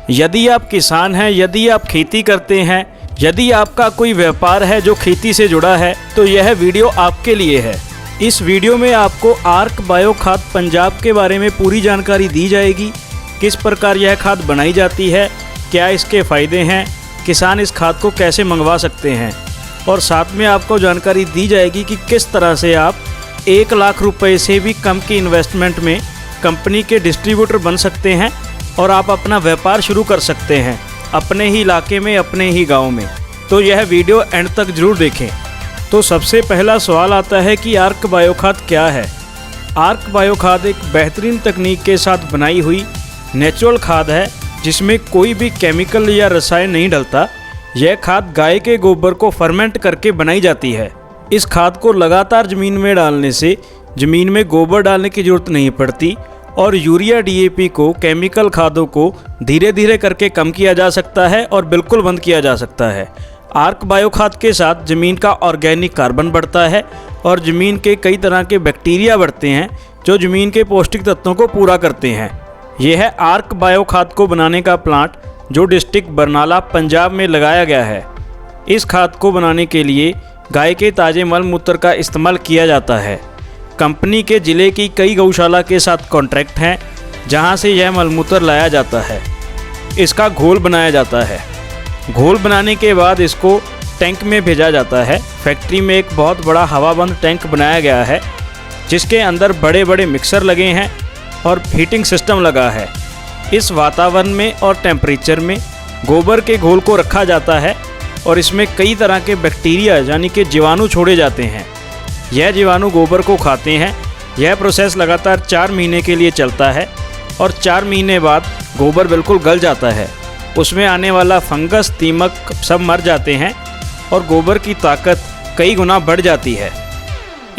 यदि आप किसान हैं, यदि आप खेती करते हैं, यदि आपका कोई व्यापार है जो खेती से जुड़ा है, तो यह वीडियो आपके लिए है। इस वीडियो में आपको आर्क बायो खाद पंजाब के बारे में पूरी जानकारी दी जाएगी। किस प्रकार यह खाद बनाई जाती है, क्या इसके फ़ायदे हैं, किसान इस खाद को कैसे मंगवा सकते हैं, और साथ में आपको जानकारी दी जाएगी कि किस तरह से आप 1 लाख रुपए से भी कम की इन्वेस्टमेंट में कंपनी के डिस्ट्रीब्यूटर बन सकते हैं और आप अपना व्यापार शुरू कर सकते हैं अपने ही इलाके में, अपने ही गांव में। तो यह वीडियो एंड तक ज़रूर देखें। तो सबसे पहला सवाल आता है कि आर्क बायो खाद क्या है। आर्क बायो खाद एक बेहतरीन तकनीक के साथ बनाई हुई नेचुरल खाद है जिसमें कोई भी केमिकल या रसायन नहीं डलता। यह खाद गाय के गोबर को फर्मेंट करके बनाई जाती है। इस खाद को लगातार ज़मीन में डालने से ज़मीन में गोबर डालने की ज़रूरत नहीं पड़ती और यूरिया DAP को, केमिकल खादों को धीरे धीरे करके कम किया जा सकता है और बिल्कुल बंद किया जा सकता है। आर्क बायो खाद के साथ ज़मीन का ऑर्गेनिक कार्बन बढ़ता है और ज़मीन के कई तरह के बैक्टीरिया बढ़ते हैं जो ज़मीन के पौष्टिक तत्वों को पूरा करते हैं। यह है आर्क बायो खाद को बनाने का प्लांट जो डिस्ट्रिक्ट बरनाला पंजाब में लगाया गया है। इस खाद को बनाने के लिए गाय के ताज़े मल मूत्र का इस्तेमाल किया जाता है। कंपनी के ज़िले की कई गौशाला के साथ कॉन्ट्रैक्ट हैं जहां से यह मलमूत्र लाया जाता है। इसका घोल बनाया जाता है। घोल बनाने के बाद इसको टैंक में भेजा जाता है। फैक्ट्री में एक बहुत बड़ा हवाबंद टैंक बनाया गया है जिसके अंदर बड़े बड़े मिक्सर लगे हैं और हीटिंग सिस्टम लगा है। इस वातावरण में और टेम्परेचर में गोबर के घोल को रखा जाता है और इसमें कई तरह के बैक्टीरिया यानी कि जीवाणु छोड़े जाते हैं। यह जीवाणु गोबर को खाते हैं। यह प्रोसेस लगातार 4 महीने के लिए चलता है और 4 महीने बाद गोबर बिल्कुल गल जाता है। उसमें आने वाला फंगस, दीमक सब मर जाते हैं और गोबर की ताकत कई गुना बढ़ जाती है।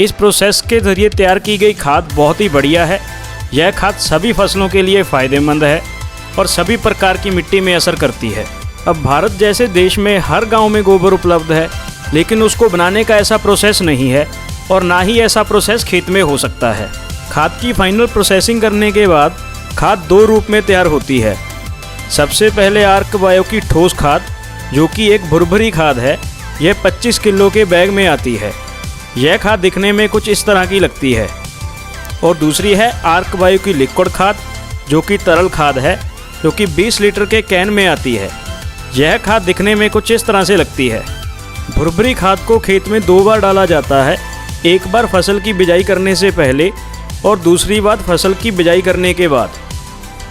इस प्रोसेस के ज़रिए तैयार की गई खाद बहुत ही बढ़िया है। यह खाद सभी फसलों के लिए फ़ायदेमंद है और सभी प्रकार की मिट्टी में असर करती है। अब भारत जैसे देश में हर गाँव में गोबर उपलब्ध है, लेकिन उसको बनाने का ऐसा प्रोसेस नहीं है और ना ही ऐसा प्रोसेस खेत में हो सकता है। खाद की फाइनल प्रोसेसिंग करने के बाद खाद 2 रूप में तैयार होती है। सबसे पहले आर्क बायो की ठोस खाद जो कि एक भुरभुरी खाद है। यह 25 किलो के बैग में आती है। यह खाद दिखने में कुछ इस तरह की लगती है। और दूसरी है आर्क बायो की लिक्विड खाद जो कि तरल खाद है, जो कि 20 लीटर के कैन में आती है। यह खाद दिखने में कुछ इस तरह से लगती है। भुरभुरी खाद को खेत में 2 बार डाला जाता है, एक बार फसल की बिजाई करने से पहले और दूसरी बार फसल की बिजाई करने के बाद।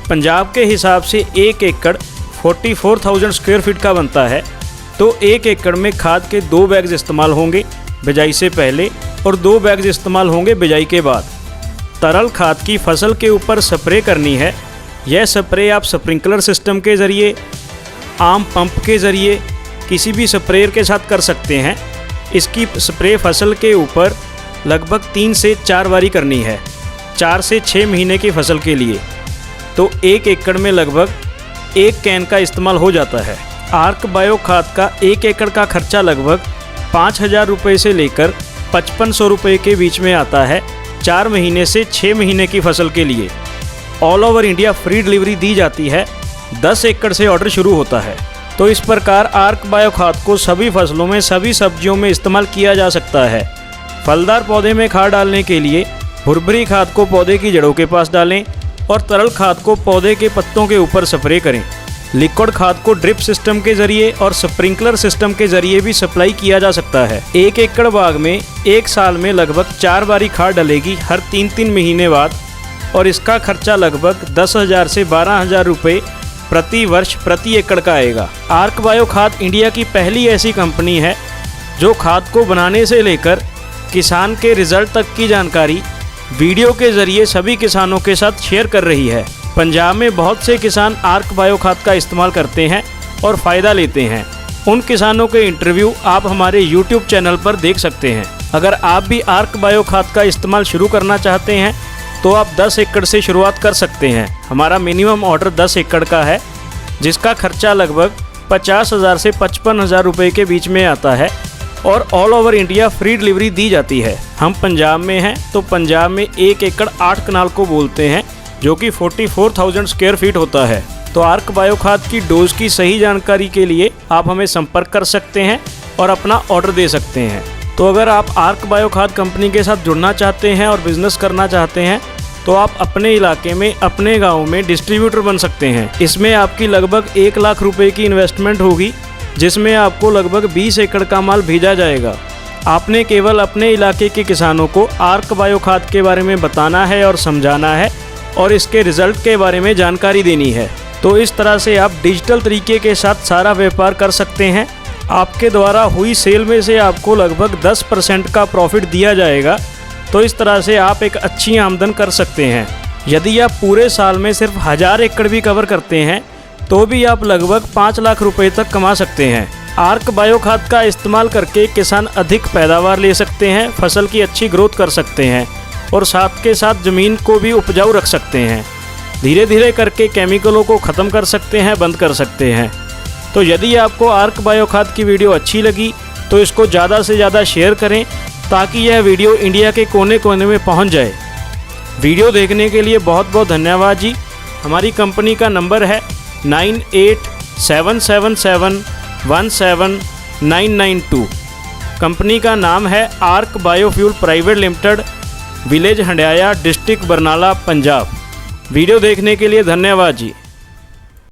पंजाब के हिसाब से 1 एकड़ 44,000 स्क्वायर फीट का बनता है, तो 1 एकड़ में खाद के 2 बैग्स इस्तेमाल होंगे बिजाई से पहले और 2 बैग्स इस्तेमाल होंगे बिजाई के बाद। तरल खाद की फसल के ऊपर स्प्रे करनी है। यह स्प्रे आप स्प्रिंकलर सिस्टम के ज़रिए, आम पंप के ज़रिए, किसी भी स्प्रेयर के साथ कर सकते हैं। इसकी स्प्रे फसल के ऊपर लगभग 3 से 4 बारी करनी है 4 से 6 महीने की फसल के लिए। तो 1 एकड़ में लगभग 1 कैन का इस्तेमाल हो जाता है। आर्क बायो खाद का 1 एकड़ का खर्चा लगभग 5,000 रुपये से लेकर 5500 रुपये के बीच में आता है 4 महीने से 6 महीने की फसल के लिए। All over India free delivery दी जाती है। 10 एकड़ से ऑर्डर शुरू होता है। तो इस प्रकार आर्क बायो खाद को सभी फसलों में, सभी सब्जियों में इस्तेमाल किया जा सकता है। फलदार पौधे में खाद डालने के लिए भुरभुरी खाद को पौधे की जड़ों के पास डालें और तरल खाद को पौधे के पत्तों के ऊपर स्प्रे करें। लिक्विड खाद को ड्रिप सिस्टम के ज़रिए और स्प्रिंकलर सिस्टम के ज़रिए भी सप्लाई किया जा सकता है। 1 एकड़ बाग में 1 साल में लगभग 4 बारी खाद डलेगी हर 3-3 महीने बाद और इसका खर्चा लगभग 10,000 से 12,000 रुपये प्रति वर्ष प्रति एकड़ का आएगा। आर्क बायो खाद इंडिया की पहली ऐसी कंपनी है जो खाद को बनाने से लेकर किसान के रिजल्ट तक की जानकारी वीडियो के ज़रिए सभी किसानों के साथ शेयर कर रही है। पंजाब में बहुत से किसान आर्क बायो खाद का इस्तेमाल करते हैं और फ़ायदा लेते हैं। उन किसानों के इंटरव्यू आप हमारे YouTube चैनल पर देख सकते हैं। अगर आप भी आर्क बायो खाद का इस्तेमाल शुरू करना चाहते हैं तो आप 10 एकड़ से शुरुआत कर सकते हैं। हमारा मिनिमम ऑर्डर 10 एकड़ का है जिसका खर्चा लगभग 50,000 से 55,000 रुपये के बीच में आता है और all over India free delivery दी जाती है। हम पंजाब में हैं तो पंजाब में 1 एकड़ 8 कनाल को बोलते हैं जो कि 44,000 स्क्वायर फीट होता है। तो आर्क बायो खाद की डोज की सही जानकारी के लिए आप हमें संपर्क कर सकते हैं और अपना ऑर्डर दे सकते हैं। तो अगर आप आर्क बायो खाद कंपनी के साथ जुड़ना चाहते हैं और बिज़नेस करना चाहते हैं तो आप अपने इलाके में, अपने गांव में डिस्ट्रीब्यूटर बन सकते हैं। इसमें आपकी लगभग 1 लाख रुपए की इन्वेस्टमेंट होगी, जिसमें आपको लगभग 20 एकड़ का माल भेजा जाएगा। आपने केवल अपने इलाके के किसानों को आर्क बायो खाद के बारे में बताना है और समझाना है और इसके रिज़ल्ट के बारे में जानकारी देनी है। तो इस तरह से आप डिजिटल तरीके के साथ सारा व्यापार कर सकते हैं। आपके द्वारा हुई सेल में से आपको लगभग 10% का प्रॉफिट दिया जाएगा। तो इस तरह से आप एक अच्छी आमदन कर सकते हैं। यदि आप पूरे साल में सिर्फ 1000 एकड़ भी कवर करते हैं तो भी आप लगभग 5 लाख रुपए तक कमा सकते हैं। आर्क बायो खाद का इस्तेमाल करके किसान अधिक पैदावार ले सकते हैं, फसल की अच्छी ग्रोथ कर सकते हैं और साथ के साथ ज़मीन को भी उपजाऊ रख सकते हैं। धीरे धीरे करके केमिकलों को ख़त्म कर सकते हैं, बंद कर सकते हैं। तो यदि आपको आर्क बायो खाद की वीडियो अच्छी लगी तो इसको ज़्यादा से ज़्यादा शेयर करें ताकि यह वीडियो इंडिया के कोने कोने में पहुंच जाए। वीडियो देखने के लिए बहुत बहुत धन्यवाद जी। हमारी कंपनी का नंबर है 9877717992। कंपनी का नाम है Arc biofuel private limited, village Handiaya, district Barnala, Punjab. Video देखने के लिए धन्यवाद जी।